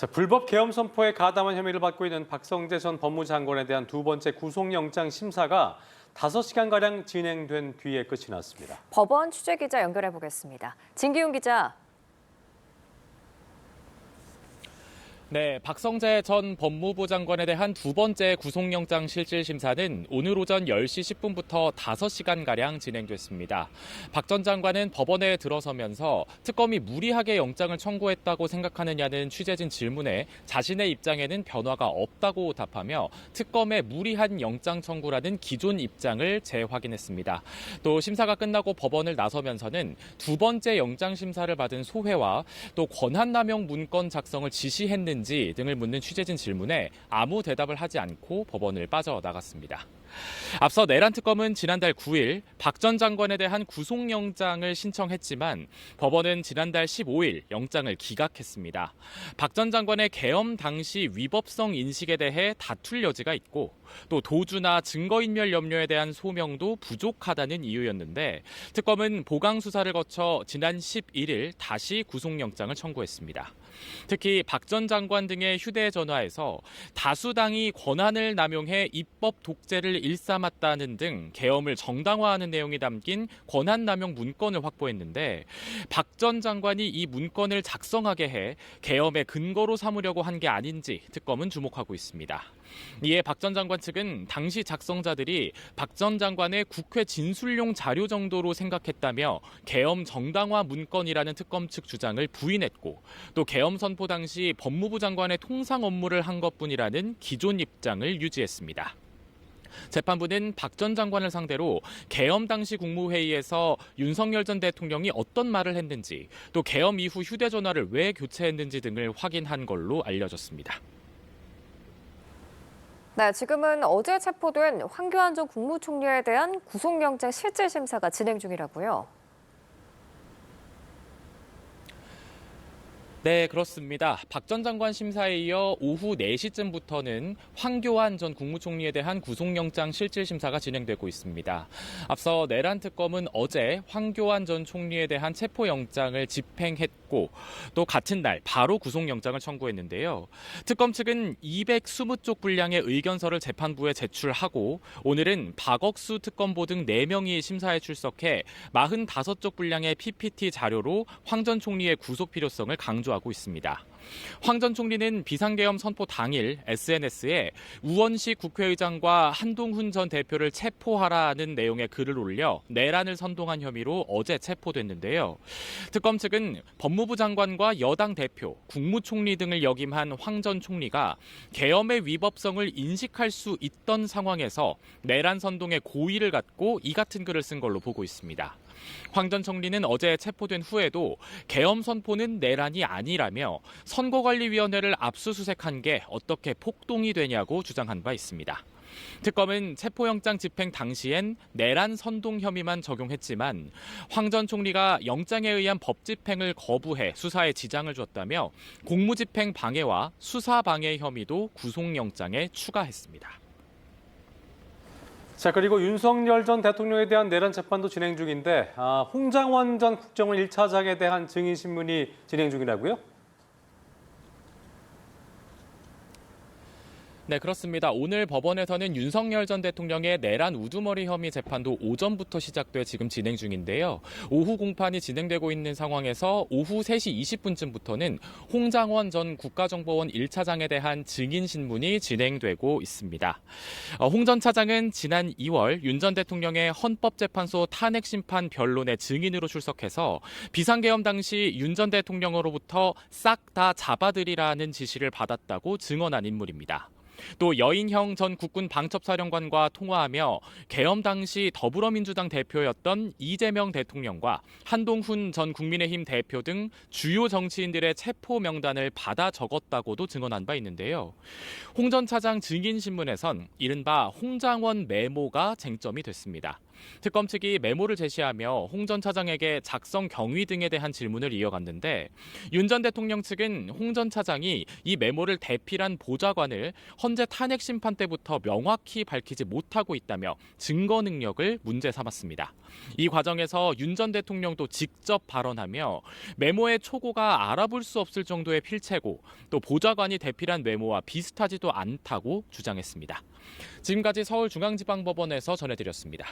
불법 계엄 선포에 가담한 혐의를 받고 있는 박성재 전 법무장관에 대한 두 번째 구속영장 심사가 5시간가량 진행된 뒤에 끝이 났습니다. 법원 취재기자 연결해 보겠습니다. 진기훈 기자. 네, 박성재 전 법무부 장관에 대한 두 번째 구속영장 실질심사는 오늘 오전 10시 10분부터 5시간가량 진행됐습니다. 박 전 장관은 법원에 들어서면서 특검이 무리하게 영장을 청구했다고 생각하느냐는 취재진 질문에 자신의 입장에는 변화가 없다고 답하며 특검의 무리한 영장 청구라는 기존 입장을 재확인했습니다. 또 심사가 끝나고 법원을 나서면서는 두 번째 영장 심사를 받은 소회와 또 권한남용 문건 작성을 지시했는지 등을 묻는 취재진 질문에 아무 대답을 하지 않고 법원을 빠져나갔습니다. 앞서 내란 특검은 지난달 9일 박 전 장관에 대한 구속영장을 신청했지만 법원은 지난달 15일 영장을 기각했습니다. 박 전 장관의 계엄 당시 위법성 인식에 대해 다툴 여지가 있고 또 도주나 증거인멸 염려에 대한 소명도 부족하다는 이유였는데 특검은 보강 수사를 거쳐 지난 11일 다시 구속영장을 청구했습니다. 특히 박 전 장관 등의 휴대전화에서 다수당이 권한을 남용해 입법 독재를 일삼았다는 등 계엄을 정당화하는 내용이 담긴 권한남용 문건을 확보했는데 박 전 장관이 이 문건을 작성하게 해 계엄의 근거로 삼으려고 한 게 아닌지 특검은 주목하고 있습니다. 이에 박 전 장관 측은 당시 작성자들이 박 전 장관의 국회 진술용 자료 정도로 생각했다며 계엄 정당화 문건이라는 특검 측 주장을 부인했고 또 계엄 선포 당시 법무부 장관의 통상 업무를 한 것뿐이라는 기존 입장을 유지했습니다. 재판부는 박 전 장관을 상대로 계엄 당시 국무회의에서 윤석열 전 대통령이 어떤 말을 했는지 또 계엄 이후 휴대전화를 왜 교체했는지 등을 확인한 걸로 알려졌습니다. 네, 지금은 어제 체포된 황교안 전 국무총리에 대한 구속영장 실질심사가 진행 중이라고요. 네, 그렇습니다. 박 전 장관 심사에 이어 오후 4시쯤부터는 황교안 전 국무총리에 대한 구속영장 실질심사가 진행되고 있습니다. 앞서 내란 특검은 어제 황교안 전 총리에 대한 체포영장을 집행했고 또 같은 날 바로 구속영장을 청구했는데요. 특검 측은 220쪽 분량의 의견서를 재판부에 제출하고 오늘은 박억수 특검보 등 4명이 심사에 출석해 45쪽 분량의 PPT 자료로 황 전 총리의 구속 필요성을 강조하고 있습니다. 황 전 총리는 비상계엄 선포 당일 SNS에 우원식 국회의장과 한동훈 전 대표를 체포하라는 내용의 글을 올려 내란을 선동한 혐의로 어제 체포됐는데요. 특검 측은 법무부 장관과 여당 대표, 국무총리 등을 역임한 황 전 총리가 계엄의 위법성을 인식할 수 있던 상황에서 내란 선동의 고의를 갖고 이 같은 글을 쓴 걸로 보고 있습니다. 황 전 총리는 어제 체포된 후에도 계엄 선포는 내란이 아니라며 선거관리위원회를 압수수색한 게 어떻게 폭동이 되냐고 주장한 바 있습니다. 특검은 체포영장 집행 당시엔 내란 선동 혐의만 적용했지만 황 전 총리가 영장에 의한 법집행을 거부해 수사에 지장을 줬다며 공무집행 방해와 수사방해 혐의도 구속영장에 추가했습니다. 그리고 윤석열 전 대통령에 대한 내란 재판도 진행 중인데 홍장원 전 국정원 1차장에 대한 증인신문이 진행 중이라고요? 네, 그렇습니다. 오늘 법원에서는 윤석열 전 대통령의 내란 우두머리 혐의 재판도 오전부터 시작돼 지금 진행 중인데요. 오후 공판이 진행되고 있는 상황에서 오후 3시 20분쯤부터는 홍장원 전 국가정보원 1차장에 대한 증인신문이 진행되고 있습니다. 홍 전 차장은 지난 2월 윤 전 대통령의 헌법재판소 탄핵심판 변론의 증인으로 출석해서 비상계엄 당시 윤 전 대통령으로부터 싹 다 잡아들이라는 지시를 받았다고 증언한 인물입니다. 또 여인형 전 국군 방첩사령관과 통화하며 계엄 당시 더불어민주당 대표였던 이재명 대통령과 한동훈 전 국민의힘 대표 등 주요 정치인들의 체포 명단을 받아 적었다고도 증언한 바 있는데요. 홍 전 차장 증인신문에선 이른바 홍장원 메모가 쟁점이 됐습니다. 특검 측이 메모를 제시하며 홍 전 차장에게 작성 경위 등에 대한 질문을 이어갔는데 윤 전 대통령 측은 홍 전 차장이 이 메모를 대필한 보좌관을 헌재 탄핵 심판 때부터 명확히 밝히지 못하고 있다며 증거 능력을 문제 삼았습니다. 이 과정에서 윤 전 대통령도 직접 발언하며 메모의 초고가 알아볼 수 없을 정도의 필체고 또 보좌관이 대필한 메모와 비슷하지도 않다고 주장했습니다. 지금까지 서울중앙지방법원에서 전해드렸습니다.